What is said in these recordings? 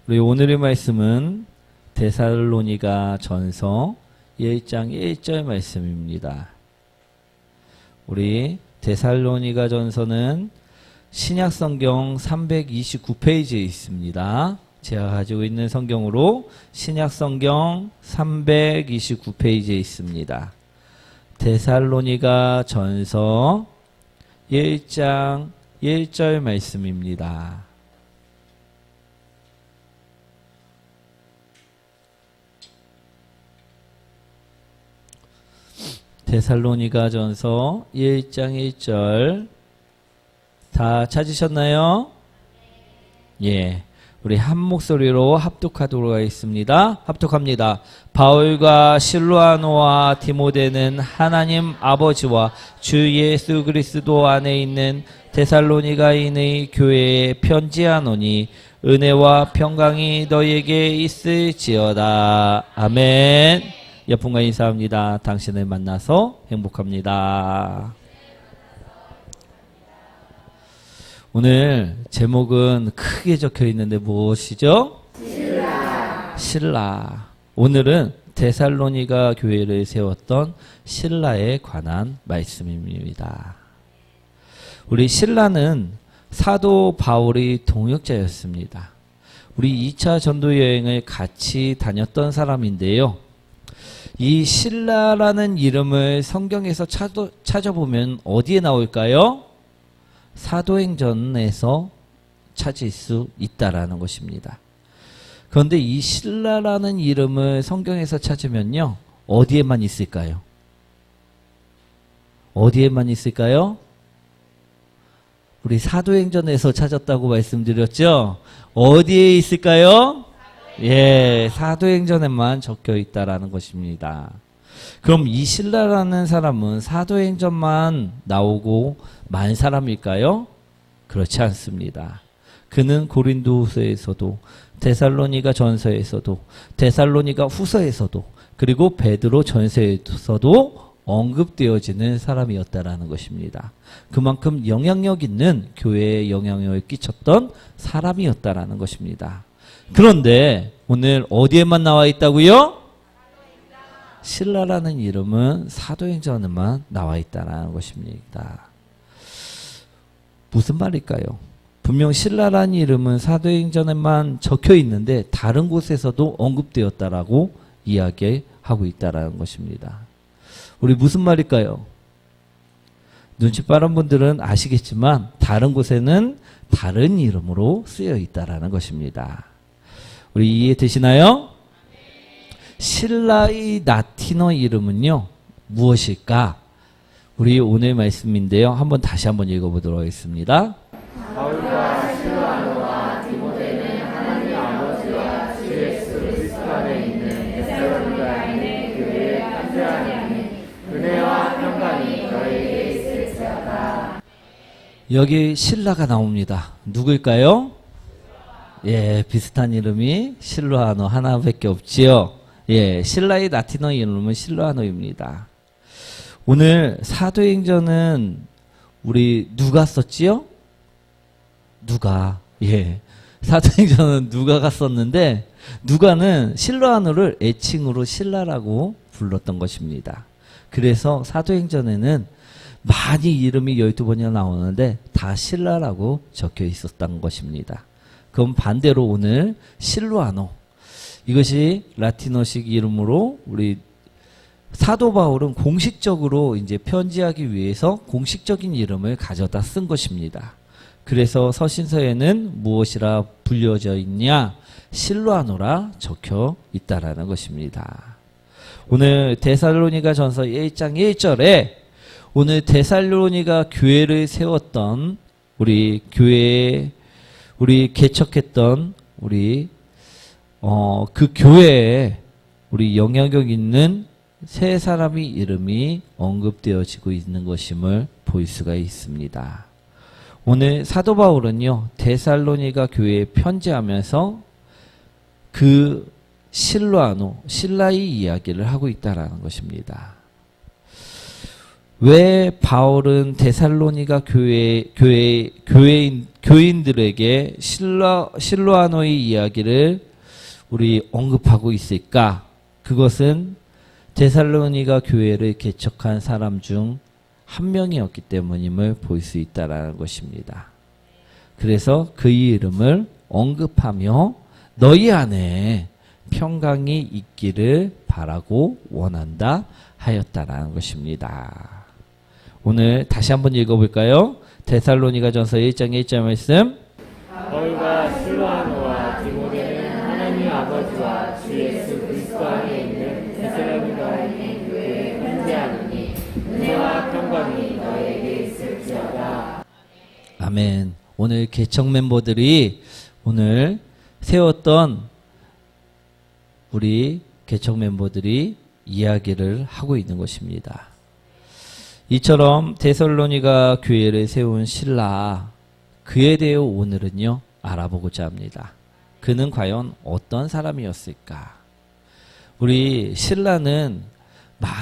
우리 오늘의 말씀은 데살로니가 전서 1장 1절 말씀입니다. 우리 데살로니가 전서는 신약성경 329페이지에 있습니다. 제가 가지고 있는 성경으로 신약성경 329페이지에 있습니다. 데살로니가 전서 1장 1절 말씀입니다. 데살로니가 전서 1장 1절 다 찾으셨나요? 예. 우리 한 목소리로 합독하도록 하겠습니다. 합독합니다. 바울과 실로아노와 디모데는 하나님 아버지와 주 예수 그리스도 안에 있는 데살로니가인의 교회에 편지하노니 은혜와 평강이 너희에게 있을지어다. 아멘. 옆분과 인사합니다. 당신을 만나서 행복합니다. 오늘 제목은 크게 적혀 있는데 무엇이죠? 실라. 오늘은 데살로니가 교회를 세웠던 실라에 관한 말씀입니다. 우리 실라는 사도 바울의 동역자였습니다. 우리 2차 전도 여행을 같이 다녔던 사람인데요. 이 실라라는 이름을 성경에서 찾아보면 어디에 나올까요? 사도행전에서 찾을 수 있다라는 것입니다. 그런데 이 실라라는 이름을 성경에서 찾으면요, 어디에만 있을까요? 어디에만 있을까요? 우리 사도행전에서 찾았다고 말씀드렸죠? 어디에 있을까요? 예, 사도행전에만 적혀 있다라는 것입니다. 그럼 이 실라라는 사람은 사도행전만 나오고 만 사람일까요? 그렇지 않습니다. 그는 고린도후서에서도 데살로니가 전서에서도 데살로니가 후서에서도 그리고 베드로 전서에서도 언급되어지는 사람이었다라는 것입니다. 그만큼 영향력 있는 교회에 영향력을 끼쳤던 사람이었다라는 것입니다. 그런데 오늘 어디에만 나와 있다고요? 실라라는 이름은 사도행전에만 나와 있다는 것입니다. 무슨 말일까요? 분명 실라라는 이름은 사도행전에만 적혀 있는데 다른 곳에서도 언급되었다라고 이야기하고 있다는 것입니다. 우리 무슨 말일까요? 눈치 빠른 분들은 아시겠지만 다른 곳에는 다른 이름으로 쓰여 있다는 것입니다. 우리 이해되시나요? 실라의 라틴어 이름은요, 무엇일까? 우리 오늘 말씀인데요. 다시 한번 읽어보도록 하겠습니다. 바울과 실로아노와 디모데는 하나님 아버지와 주 예수 그리스도 안에 있는 데살로니가인의 교회에 편지하노니 은혜와 평강이 너희에게 있을지어다. 여기 실라가 나옵니다. 누구일까요? 예, 비슷한 이름이 실로아노 하나밖에 없지요. 예, 실라의 라틴어 이름은 실로아노입니다. 오늘 사도행전은 우리 누가 썼지요? 누가. 예. 사도행전은 누가가 썼는데 누가는 실로아노를 애칭으로 실라라고 불렀던 것입니다. 그래서 사도행전에는 많이 이름이 12번이나 나오는데 다 실라라고 적혀 있었던 것입니다. 그럼 반대로 오늘 실로아노, 이것이 라틴어식 이름으로 우리 사도 바울은 공식적으로 이제 편지하기 위해서 공식적인 이름을 가져다 쓴 것입니다. 그래서 서신서에는 무엇이라 불려져 있냐? 실로아노라 적혀 있다라는 것입니다. 오늘 데살로니가 전서 1장 1절에 오늘 데살로니가 교회를 세웠던 우리 교회에 우리 개척했던 우리 그 교회에 우리 영향력 있는 세 사람의 이름이 언급되어지고 있는 것임을 볼 수가 있습니다. 오늘 사도 바울은요, 데살로니가 교회에 편지하면서 그 실로아노, 실라의 이야기를 하고 있다라는 것입니다. 왜 바울은 데살로니가 교인들에게 실로아노의 이야기를 우리 언급하고 있을까? 그것은 데살로니가 교회를 개척한 사람 중 한 명이었기 때문임을 볼 수 있다라는 것입니다. 그래서 그의 이름을 언급하며 너희 안에 평강이 있기를 바라고 원한다 하였다라는 것입니다. 오늘 다시 한번 읽어볼까요? 데살로니가전서 1장 1절 말씀. 바울과 실로아노와 디모데는 하나님 아버지와 주 예수 그리스도 안에 있는 데살로니가에 있는 교회에 편지하노니 은혜와 평강이 너에게 있을지어다. 아멘. 오늘 개척 멤버들이 오늘 세웠던 우리 개척 멤버들이 이야기를 하고 있는 것입니다. 이처럼 데살로니가 교회를 세운 신라, 그에 대해 오늘은요 알아보고자 합니다. 그는 과연 어떤 사람이었을까? 우리 신라는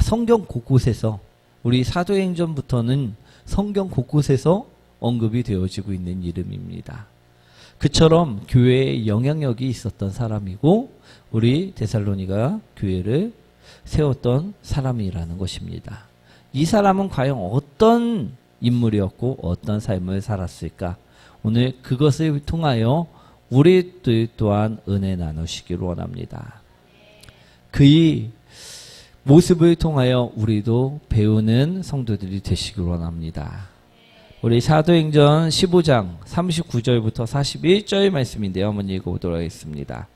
성경 곳곳에서, 우리 사도행전부터는 성경 곳곳에서 언급이 되어지고 있는 이름입니다. 그처럼 교회에 영향력이 있었던 사람이고 우리 데살로니가 교회를 세웠던 사람이라는 것입니다. 이 사람은 과연 어떤 인물이었고 어떤 삶을 살았을까? 오늘 그것을 통하여 우리들 또한 은혜 나누시기를 원합니다. 그의 모습을 통하여 우리도 배우는 성도들이 되시길 원합니다. 우리 사도행전 15장 39절부터 41절 말씀인데요. 한번 읽어보도록 하겠습니다.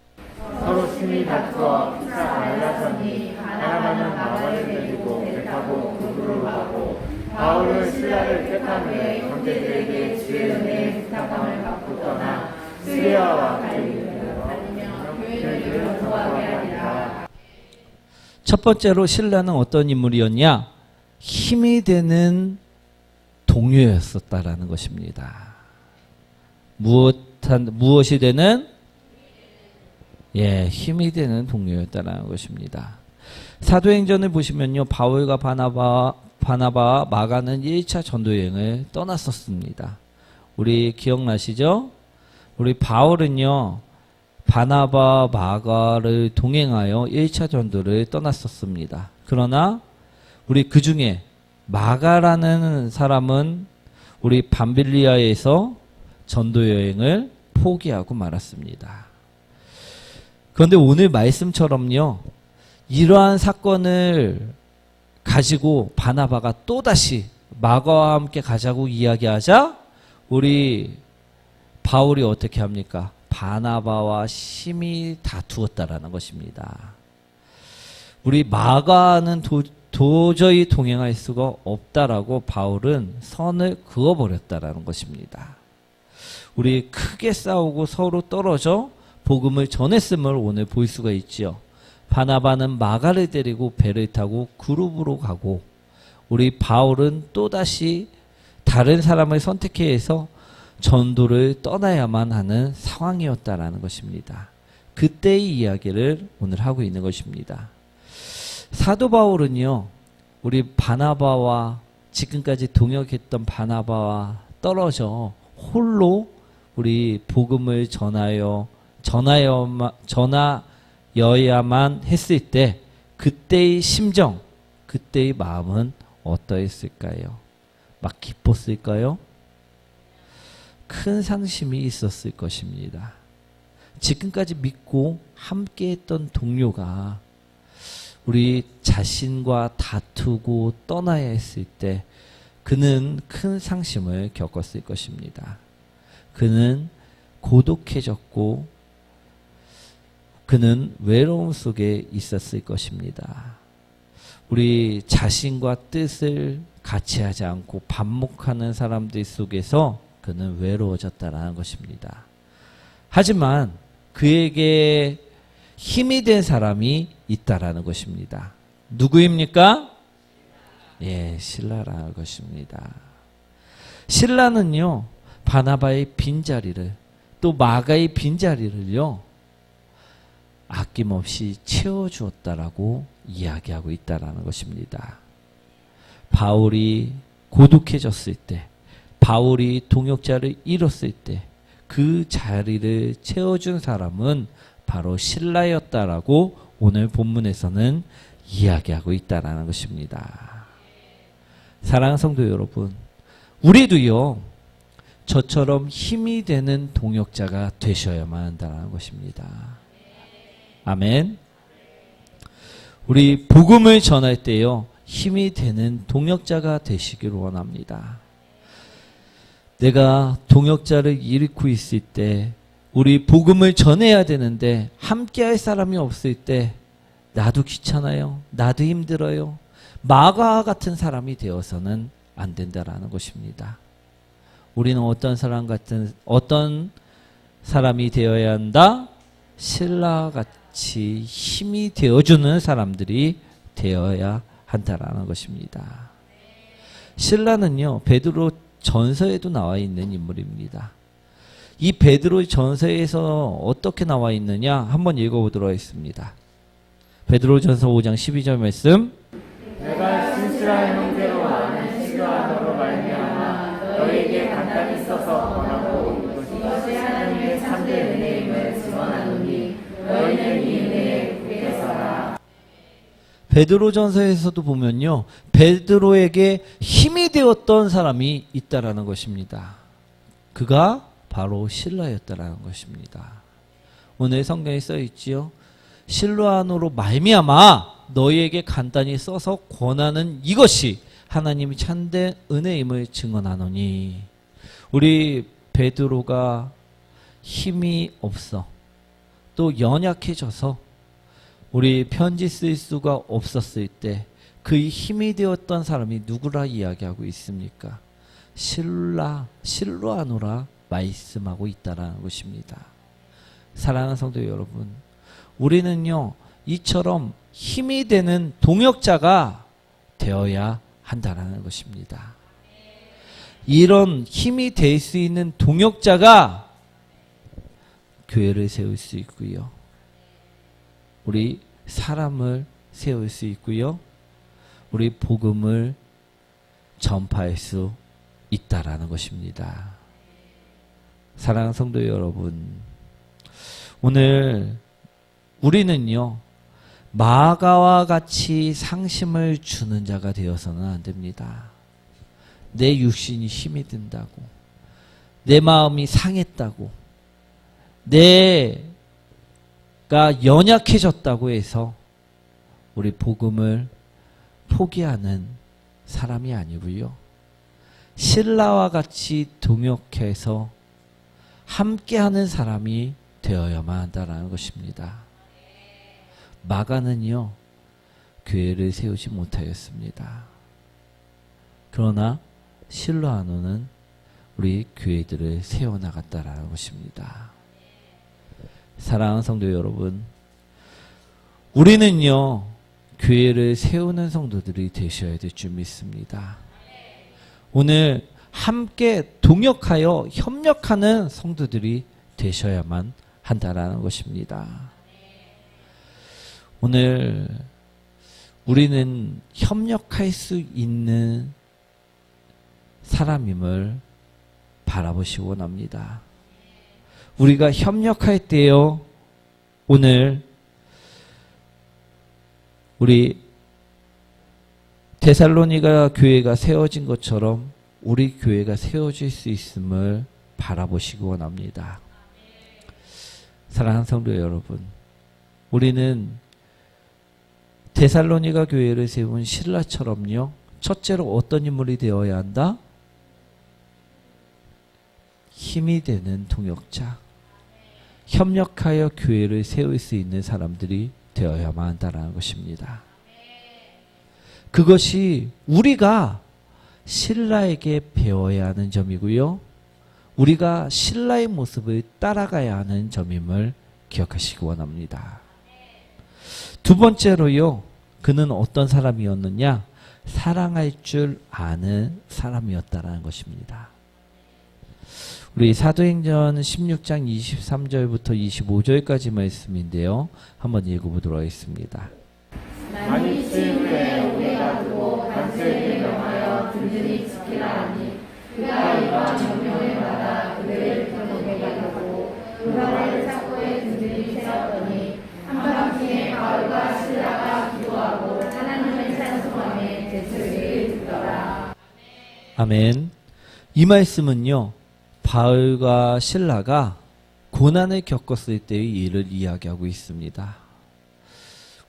서로 심히 다투어 피차 갈라서니 바나바는 마가를 데리고 배 타고 구두로 가고 바울은 신라를 택한 후에 형제들에게 주의 은혜의 부탁함을 받고 떠나 시리아와 갈릴리로 다니며 교회들을 도하게 하리라. 첫 번째로 신라는 어떤 인물이었냐? 힘이 되는 동료였었다라는 것입니다. 무엇이 되는? 힘이 되는 동료였다라는 것입니다. 사도행전을 보시면요, 바울과 바나바와 마가는 1차 전도여행을 떠났었습니다. 우리 기억나시죠? 우리 바울은요, 바나바, 마가를 동행하여 1차 전도를 떠났었습니다. 그러나 우리 그 중에 마가라는 사람은 우리 밤빌리아에서 전도여행을 포기하고 말았습니다. 그런데 오늘 말씀처럼요, 이러한 사건을 가지고 바나바가 또다시 마가와 함께 가자고 이야기하자 우리 바울이 어떻게 합니까? 바나바와 심히 다투었다라는 것입니다. 우리 마가는 도저히 동행할 수가 없다라고 바울은 선을 그어버렸다라는 것입니다. 우리 크게 싸우고 서로 떨어져 복음을 전했음을 오늘 볼 수가 있지요. 바나바는 마가를 데리고 배를 타고 그룹으로 가고 우리 바울은 또다시 다른 사람을 선택해서 전도를 떠나야만 하는 상황이었다라는 것입니다. 그때의 이야기를 오늘 하고 있는 것입니다. 사도 바울은요, 우리 바나바와 지금까지 동역했던 바나바와 떨어져 홀로 우리 복음을 전하여야만 했을 때 그때의 심정, 그때의 마음은 어떠했을까요? 막 기뻤을까요? 큰 상심이 있었을 것입니다. 지금까지 믿고 함께했던 동료가 우리 자신과 다투고 떠나야 했을 때 그는 큰 상심을 겪었을 것입니다. 그는 고독해졌고 그는 외로움 속에 있었을 것입니다. 우리 자신과 뜻을 같이 하지 않고 반목하는 사람들 속에서 그는 외로워졌다라는 것입니다. 하지만 그에게 힘이 된 사람이 있다라는 것입니다. 누구입니까? 신라라는 것입니다. 신라는요, 바나바의 빈자리를 또 마가의 빈자리를요, 아낌없이 채워주었다라고 이야기하고 있다라는 것입니다. 바울이 고독해졌을 때, 바울이 동역자를 잃었을 때 그 자리를 채워준 사람은 바로 실라였다라고 오늘 본문에서는 이야기하고 있다라는 것입니다. 사랑하는 성도 여러분, 우리도요 저처럼 힘이 되는 동역자가 되셔야만 한다는 것입니다. 아멘. 우리 복음을 전할 때요 힘이 되는 동역자가 되시길 원합니다. 내가 동역자를 잃고 있을 때, 우리 복음을 전해야 되는데 함께 할 사람이 없을 때 나도 귀찮아요, 나도 힘들어요, 마가와 같은 사람이 되어서는 안 된다라는 것입니다. 우리는 어떤 사람이 되어야 한다? 신라와 같이 힘이 되어주는 사람들이 되어야 한다라는 것입니다. 신라는요 베드로 전서에도 나와 있는 인물입니다. 이 베드로 전서에서 어떻게 나와 있느냐 한번 읽어보도록 하겠습니다. 베드로 전서 5장 12절 말씀. 내가 신실한 형제로 아는 실로아노로 말미암아 너에게 간단히 써서 권하고 이것이 하나님의 참된 은혜임을 증언하노니 너희는 이 은혜에 굳게 서라. 베드로전서에서도 보면요 베드로에게 힘이 되었던 사람이 있다라는 것입니다. 그가 바로 실라였다라는 것입니다. 오늘 성경에 써 있지요. 실로아노로 말미암아 너희에게 간단히 써서 권하는 이것이 하나님의 참된 은혜임을 증언하노니. 우리 베드로가 힘이 없어 또 연약해져서 우리 편지 쓸 수가 없었을 때 그의 힘이 되었던 사람이 누구라 이야기하고 있습니까? 실로아노라 말씀하고 있다라는 것입니다. 사랑하는 성도 여러분, 우리는요 이처럼 힘이 되는 동역자가 되어야 한다라는 것입니다. 이런 힘이 될 수 있는 동역자가 교회를 세울 수 있고요, 우리 사람을 세울 수 있고요, 우리 복음을 전파할 수 있다라는 것입니다. 사랑하는 성도 여러분, 오늘 우리는요 마가와 같이 상심을 주는 자가 되어서는 안 됩니다. 내 육신이 힘이 든다고, 내 마음이 상했다고, 내가 연약해졌다고 해서 우리 복음을 포기하는 사람이 아니고요, 신라와 같이 동역해서 함께하는 사람이 되어야만 한다는 것입니다. 마가는요 교회를 세우지 못하였습니다. 그러나 실로아노는 우리 교회들을 세워나갔다라는 것입니다. 사랑하는 성도 여러분, 우리는요 교회를 세우는 성도들이 되셔야 될 줄 믿습니다. 오늘 함께 동역하여 협력하는 성도들이 되셔야만 한다라는 것입니다. 오늘 우리는 협력할 수 있는 사람임을 바라보시기 원합니다. 우리가 협력할 때요, 오늘 우리 데살로니가 교회가 세워진 것처럼 우리 교회가 세워질 수 있음을 바라보시기 원합니다. 사랑하는 성도 여러분, 우리는 데살로니가 교회를 세운 실라처럼요, 첫째로 어떤 인물이 되어야 한다? 힘이 되는 동역자, 협력하여 교회를 세울 수 있는 사람들이 되어야만 한다는 것입니다. 그것이 우리가 신라에게 배워야 하는 점이고요, 우리가 신라의 모습을 따라가야 하는 점임을 기억하시기 원합니다. 두 번째로요, 그는 어떤 사람이었느냐? 사랑할 줄 아는 사람이었다라는 것입니다. 우리 사도행전 16장 23절부터 25절까지 말씀인데요, 한번 읽어보도록 하겠습니다. 많이 친 후에 우리가 두고 간수에게 명하여 든든히 지키라 하니 그가 이러한 돌발의 착고에 든든히 세웠더니 한밤중에 바울과 실라가 기도하고 하나님을 찬송하며 제소리를 듣더라. 아멘. 이 말씀은요, 바울과 실라가 고난을 겪었을 때의 일을 이야기하고 있습니다.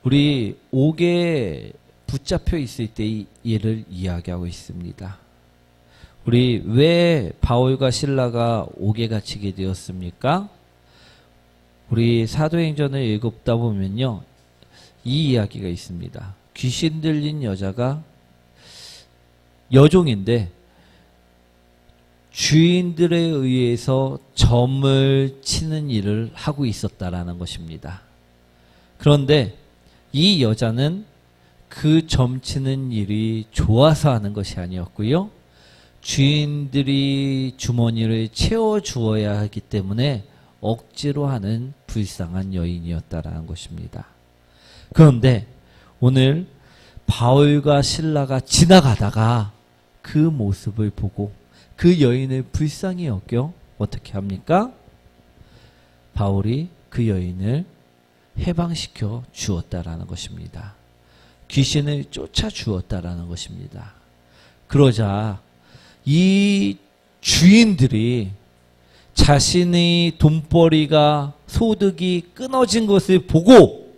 우리 옥에 붙잡혀 있을 때의 일을 이야기하고 있습니다. 우리 왜 바울과 실라가 옥에 갇히게 되었습니까? 우리 사도행전을 읽다 보면요, 이 이야기가 있습니다. 귀신 들린 여자가 여종인데 주인들에 의해서 점을 치는 일을 하고 있었다라는 것입니다. 그런데 이 여자는 그 점 치는 일이 좋아서 하는 것이 아니었고요. 주인들이 주머니를 채워주어야 하기 때문에 억지로 하는 불쌍한 여인이었다라는 것입니다. 그런데 오늘 바울과 실라가 지나가다가 그 모습을 보고 그 여인을 불쌍히 여겨 어떻게 합니까? 바울이 그 여인을 해방시켜 주었다라는 것입니다. 귀신을 쫓아 주었다라는 것입니다. 그러자 이 주인들이 자신의 돈벌이가 소득이 끊어진 것을 보고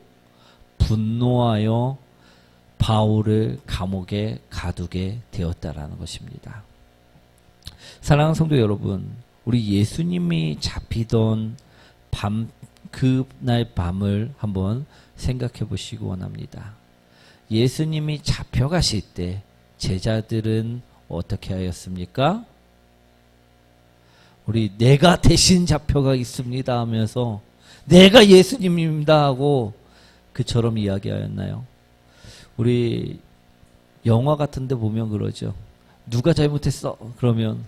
분노하여 바울을 감옥에 가두게 되었다라는 것입니다. 사랑하는 성도 여러분, 우리 예수님이 잡히던 그날 밤을 한번 생각해 보시기 원합니다. 예수님이 잡혀가실 때 제자들은 어떻게 하였습니까? 우리 내가 대신 잡혀가겠습니다 하면서 내가 예수님입니다 하고 그처럼 이야기하였나요? 우리 영화 같은 데 보면 그러죠. 누가 잘못했어? 그러면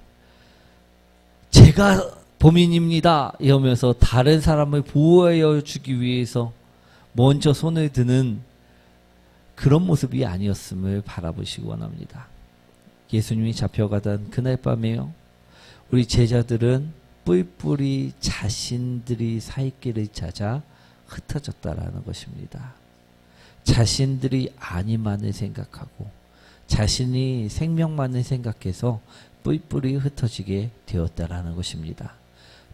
제가 범인입니다 이러면서 다른 사람을 보호해 주기 위해서 먼저 손을 드는 그런 모습이 아니었음을 바라보시기 원합니다. 예수님이 잡혀가던 그날 밤에요, 우리 제자들은 뿔뿔이 자신들이 살 길을 찾아 흩어졌다라는 것입니다. 자신들이 아니만을 생각하고 자신이 생명만을 생각해서 뿔뿔이 흩어지게 되었다라는 것입니다.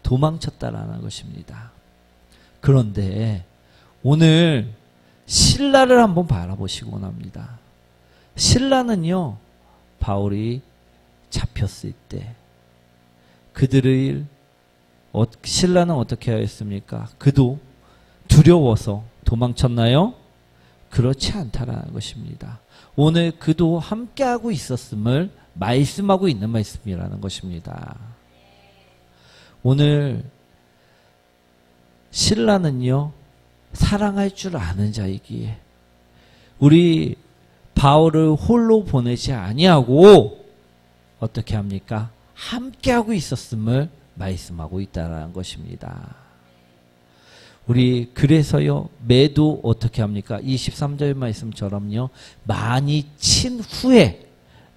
도망쳤다라는 것입니다. 그런데 오늘 신라를 한번 바라보시기 원합니다. 신라는요, 바울이 잡혔을 때 그들을 신라는 어떻게 하였습니까? 그도 두려워서 도망쳤나요? 그렇지 않다라는 것입니다. 오늘 그도 함께하고 있었음을 말씀하고 있는 말씀이라는 것입니다. 오늘 신라는요, 사랑할 줄 아는 자이기에 우리 바울을 홀로 보내지 아니하고 어떻게 합니까? 함께하고 있었음을 말씀하고 있다는 것입니다. 우리 그래서요, 매도 어떻게 합니까? 23절 말씀처럼요, 많이 친 후에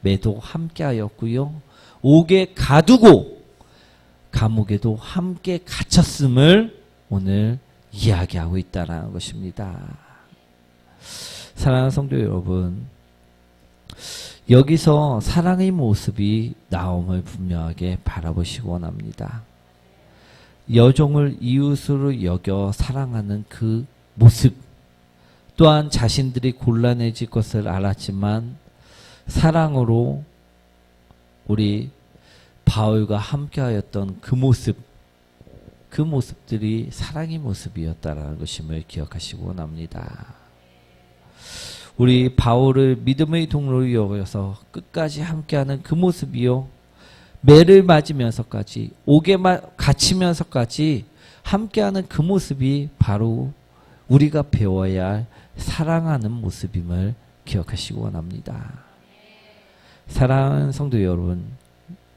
매도 함께하였고요, 옥에 가두고 감옥에도 함께 갇혔음을 오늘 이야기하고 있다는 것입니다. 사랑하는 성도 여러분, 여기서 사랑의 모습이 나옴을 분명하게 바라보시기 원합니다. 여종을 이웃으로 여겨 사랑하는 그 모습, 또한 자신들이 곤란해질 것을 알았지만 사랑으로 우리 바울과 함께하였던 그 모습, 그 모습들이 사랑의 모습이었다라는 것임을 기억하시기 원합니다. 우리 바울을 믿음의 동로로 여겨서 끝까지 함께하는 그 모습이요, 매를 맞으면서까지 옥에 갇히면서까지 함께하는 그 모습이 바로 우리가 배워야 할 사랑하는 모습임을 기억하시기 원합니다. 사랑하는 성도 여러분,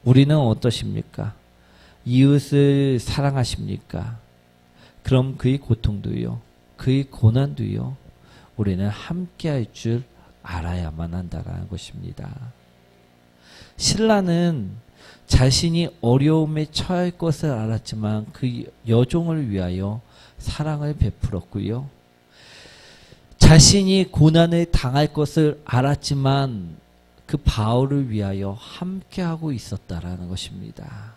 우리는 어떠십니까? 이웃을 사랑하십니까? 그럼 그의 고통도요, 그의 고난도요, 우리는 함께 할 줄 알아야만 한다는 것입니다. 신라는 자신이 어려움에 처할 것을 알았지만 그 여종을 위하여 사랑을 베풀었고요. 자신이 고난을 당할 것을 알았지만 그 바울을 위하여 함께하고 있었다라는 것입니다.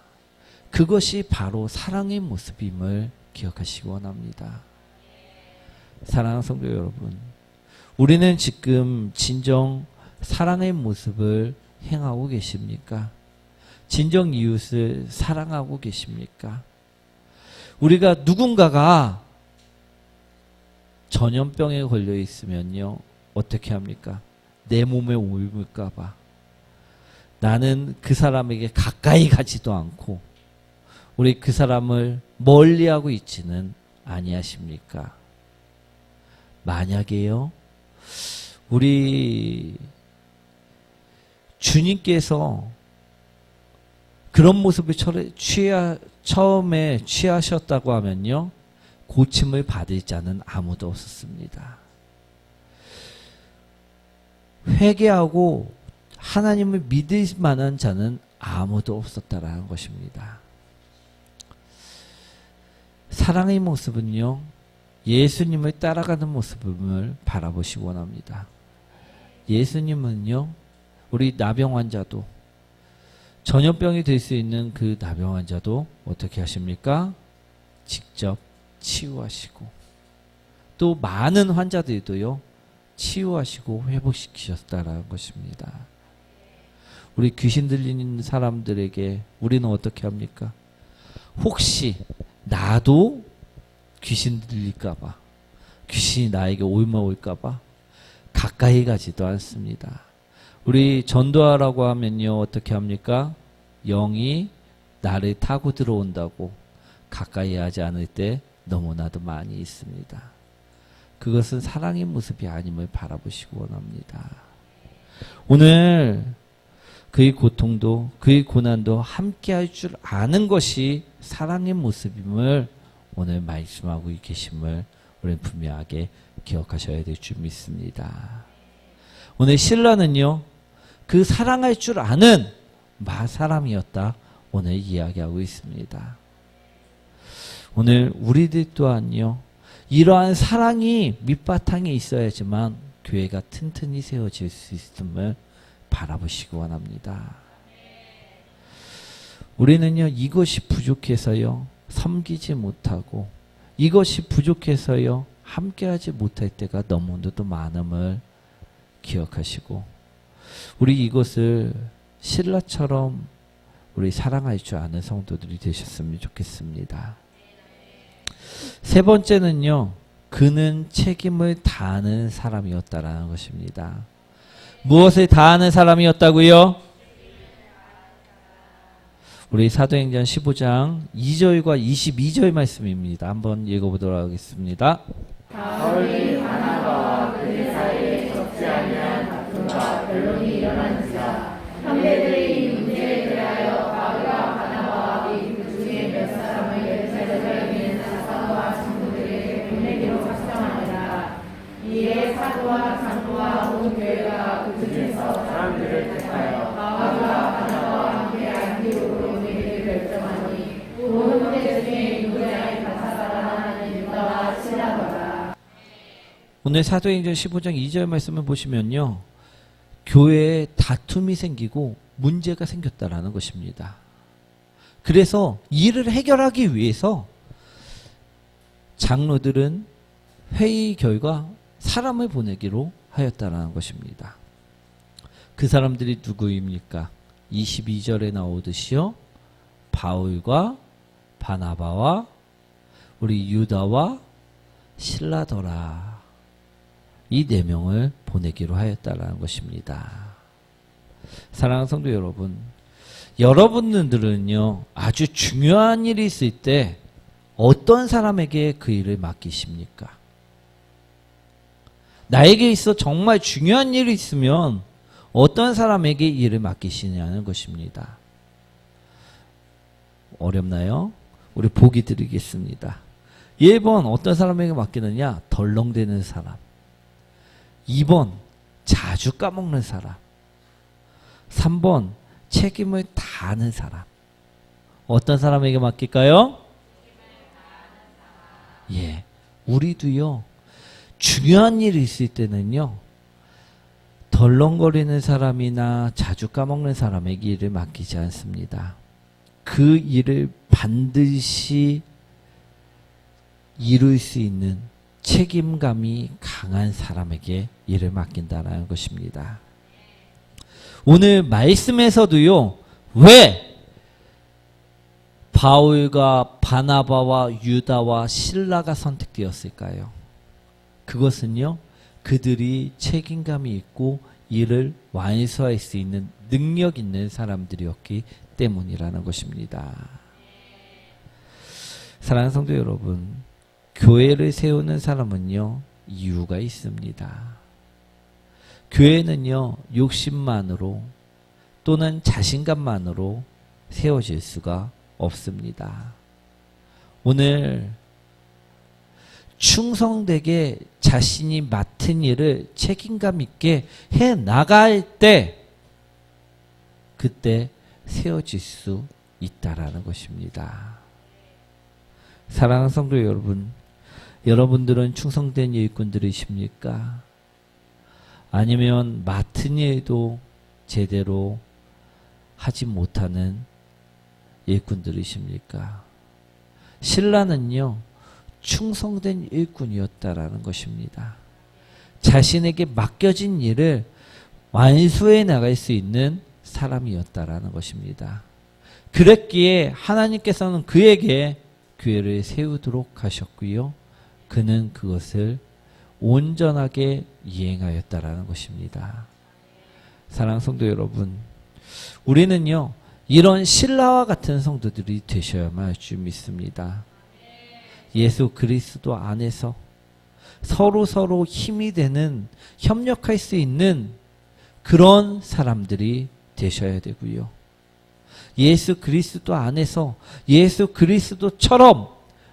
그것이 바로 사랑의 모습임을 기억하시기 원합니다. 사랑하는 성도 여러분, 우리는 지금 진정 사랑의 모습을 행하고 계십니까? 진정 이웃을 사랑하고 계십니까? 우리가 누군가가 전염병에 걸려 있으면요, 어떻게 합니까? 내 몸에 옮을까봐 나는 그 사람에게 가까이 가지도 않고 우리 그 사람을 멀리하고 있지는 아니하십니까? 만약에요, 우리 주님께서 그런 모습을 처음에 취하셨다고 하면요, 고침을 받을 자는 아무도 없었습니다. 회개하고 하나님을 믿을 만한 자는 아무도 없었다라는 것입니다. 사랑의 모습은요, 예수님을 따라가는 모습을 바라보시기 원합니다. 예수님은요, 우리 나병 환자도, 전염병이 될 수 있는 그 나병 환자도 어떻게 하십니까? 직접 치유하시고, 또 많은 환자들도요, 치유하시고 회복시키셨다라는 것입니다. 우리 귀신 들리는 사람들에게 우리는 어떻게 합니까? 혹시 나도 귀신 들릴까봐, 귀신이 나에게 옮아올까봐 가까이 가지도 않습니다. 우리 전도하라고 하면요, 어떻게 합니까? 영이 나를 타고 들어온다고 가까이 하지 않을 때 너무나도 많이 있습니다. 그것은 사랑의 모습이 아님을 바라보시기 원합니다. 오늘 그의 고통도 그의 고난도 함께 할 줄 아는 것이 사랑의 모습임을 오늘 말씀하고 계심을 우리는 분명하게 기억하셔야 될 줄 믿습니다. 오늘 신라는요, 그 사랑할 줄 아는 사람이었다 오늘 이야기하고 있습니다. 오늘 우리들 또한요, 이러한 사랑이 밑바탕에 있어야지만 교회가 튼튼히 세워질 수 있음을 바라보시기 원합니다. 우리는요, 이것이 부족해서요, 섬기지 못하고, 이것이 부족해서요, 함께하지 못할 때가 너무나도 많음을 기억하시고, 우리 이것을 신라처럼 우리 사랑할 줄 아는 성도들이 되셨으면 좋겠습니다. 세 번째는요, 그는 책임을 다하는 사람이었다라는 것입니다. 무엇을 다하는 사람이었다고요? 우리 사도행전 15장 2절과 22절 말씀입니다. 한번 읽어보도록 하겠습니다. 바울이 바나바와 그들 사이에 적지 아니한 다툼과 변론이 일어난지라. 형제들이 이 문제에 대하여 바울과 바나바와 그 중에 몇 사람을 예루살렘에 있는 사도와 장로들에게 보내기로 작정하니라. 이에 사도와 장로와 온 교회가 그 중에서 사람들을 택하여 바울과 바나바와 함께 안디옥으로 보내기를 결정하니 온 형제 중에 유대인의 바사바라는 유다와 실라더라. 오늘 사도행전 15장 2절 말씀을 보시면요, 교회에 다툼이 생기고 문제가 생겼다라는 것입니다. 그래서 이를 해결하기 위해서 장로들은 회의 결과 사람을 보내기로 하였다라는 것입니다. 그 사람들이 누구입니까? 22절에 나오듯이요, 바울과 바나바와 우리 유다와 실라더라, 이 네 명을 보내기로 하였다라는 것입니다. 사랑하는 성도 여러분, 여러분들은요, 아주 중요한 일이 있을 때 어떤 사람에게 그 일을 맡기십니까? 나에게 있어 정말 중요한 일이 있으면 어떤 사람에게 일을 맡기시냐는 것입니다. 어렵나요? 우리 보기 드리겠습니다. 1번 어떤 사람에게 맡기느냐? 덜렁대는 사람. 2번 자주 까먹는 사람. 3번 책임을 다하는 사람. 어떤 사람에게 맡길까요? 예, 우리도요, 중요한 일이 있을 때는요, 덜렁거리는 사람이나 자주 까먹는 사람에게 일을 맡기지 않습니다. 그 일을 반드시 이룰 수 있는 책임감이 강한 사람에게 일을 맡긴다는 것입니다. 오늘 말씀에서도요, 왜 바울과 바나바와 유다와 실라가 선택되었을까요? 그것은요, 그들이 책임감이 있고 일을 완수할 수 있는 능력 있는 사람들이었기 때문이라는 것입니다. 사랑하는 성도 여러분, 교회를 세우는 사람은요, 이유가 있습니다. 교회는요, 욕심만으로 또는 자신감만으로 세워질 수가 없습니다. 오늘 충성되게 자신이 맡은 일을 책임감 있게 해 나갈 때 그때 세워질 수 있다라는 것입니다. 사랑하는 성도 여러분, 여러분들은 충성된 일꾼들이십니까? 아니면 맡은 일도 제대로 하지 못하는 일꾼들이십니까? 신라는요, 충성된 일꾼이었다라는 것입니다. 자신에게 맡겨진 일을 완수해 나갈 수 있는 사람이었다라는 것입니다. 그랬기에 하나님께서는 그에게 교회를 세우도록 하셨고요. 그는 그것을 온전하게 이행하였다라는 것입니다. 사랑하는 성도 여러분, 우리는요, 이런 신라와 같은 성도들이 되셔야만 할 줄 믿습니다. 예수 그리스도 안에서 서로 힘이 되는, 협력할 수 있는 그런 사람들이 되셔야 되고요. 예수 그리스도 안에서 예수 그리스도처럼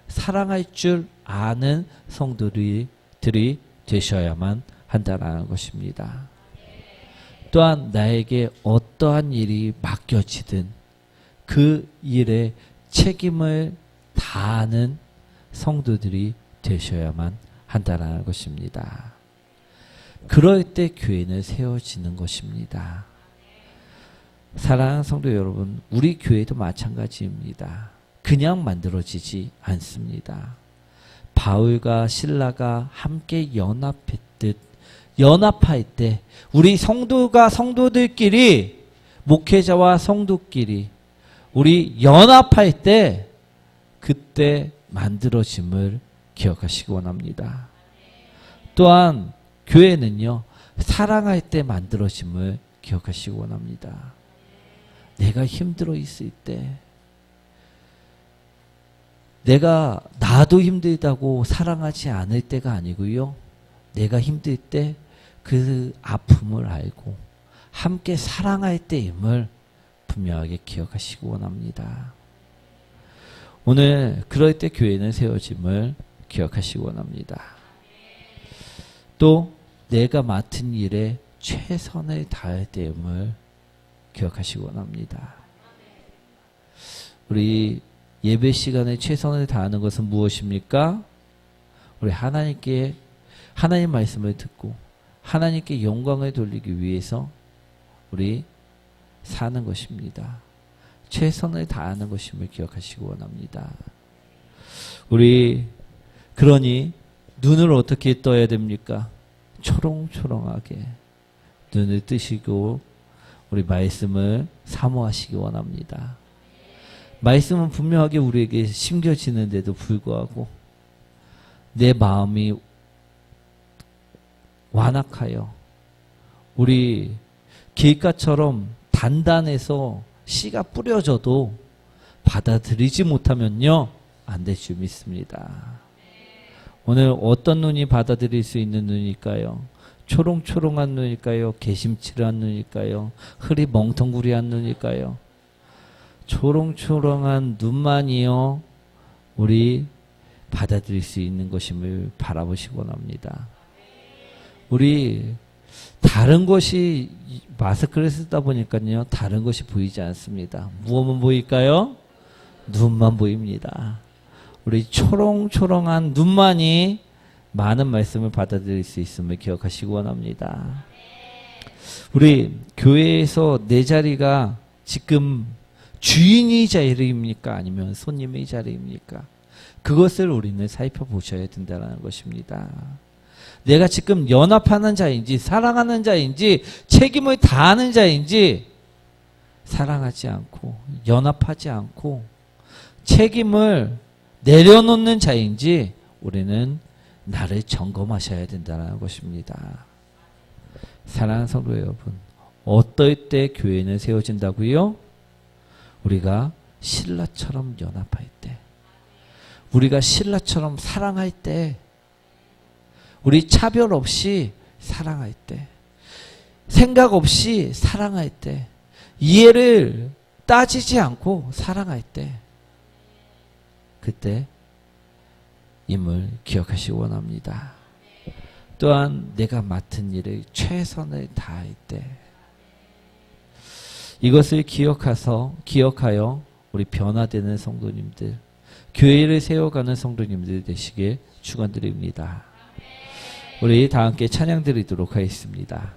사랑할 줄 아는 성도들이 되셔야만 한다는 것입니다. 또한 나에게 어떠한 일이 맡겨지든 그 일에 책임을 다하는 성도들이 되셔야만 한다는 것입니다. 그럴 때 교회는 세워지는 것입니다. 사랑하는 성도 여러분, 우리 교회도 마찬가지입니다. 그냥 만들어지지 않습니다. 바울과 실라가 함께 연합할 때 우리 성도들끼리, 목회자와 성도끼리 우리 연합할 때 그때 만들어짐을 기억하시기 원합니다. 또한 교회는요, 사랑할 때 만들어짐을 기억하시기 원합니다. 내가 힘들어 있을 때, 나도 힘들다고 사랑하지 않을 때가 아니고요, 내가 힘들 때 그 아픔을 알고 함께 사랑할 때임을 분명하게 기억하시기 원합니다. 오늘 그럴 때 교회는 세워짐을 기억하시기 원합니다. 또 내가 맡은 일에 최선을 다할 때임을 기억하시기 원합니다. 우리 예배 시간에 최선을 다하는 것은 무엇입니까? 우리 하나님 말씀을 듣고 하나님께 영광을 돌리기 위해서 우리 사는 것입니다. 최선을 다하는 것임을 기억하시기 원합니다. 그러니 눈을 어떻게 떠야 됩니까? 초롱초롱하게 눈을 뜨시고 우리 말씀을 사모하시기 원합니다. 말씀은 분명하게 우리에게 심겨지는데도 불구하고 내 마음이 완악하여 우리 길가처럼 단단해서 씨가 뿌려져도 받아들이지 못하면요, 안 될 줄 믿습니다. 오늘 어떤 눈이 받아들일 수 있는 눈일까요? 초롱초롱한 눈일까요? 개심칠한 눈일까요? 흐리멍텅구리한 눈일까요? 초롱초롱한 눈만이요, 우리 받아들일 수 있는 것임을 바라보시기 원합니다. 우리 다른 것이 마스크를 쓰다 보니까요. 다른 것이 보이지 않습니다. 무엇만 보일까요? 눈만 보입니다. 우리 초롱초롱한 눈만이 많은 말씀을 받아들일 수 있음을 기억하시기 원합니다. 우리 교회에서 내 자리가 지금 주인의 자리입니까? 아니면 손님의 자리입니까? 그것을 우리는 살펴보셔야 된다는 것입니다. 내가 지금 연합하는 자인지 사랑하는 자인지 책임을 다하는 자인지 사랑하지 않고 연합하지 않고 책임을 내려놓는 자인지 우리는 나를 점검하셔야 된다는 것입니다. 사랑하는 성도 여러분, 어떨 때 교회는 세워진다고요? 우리가 신라처럼 연합할 때, 우리가 신라처럼 사랑할 때, 우리 차별 없이 사랑할 때, 생각 없이 사랑할 때, 이해를 따지지 않고 사랑할 때, 그때 임을 기억하시기 원합니다. 또한 내가 맡은 일을 최선을 다할 때, 이것을 기억하여 우리 변화되는 성도님들, 교회를 세워가는 성도님들 되시길 축원드립니다. 우리 다 함께 찬양 드리도록 하겠습니다.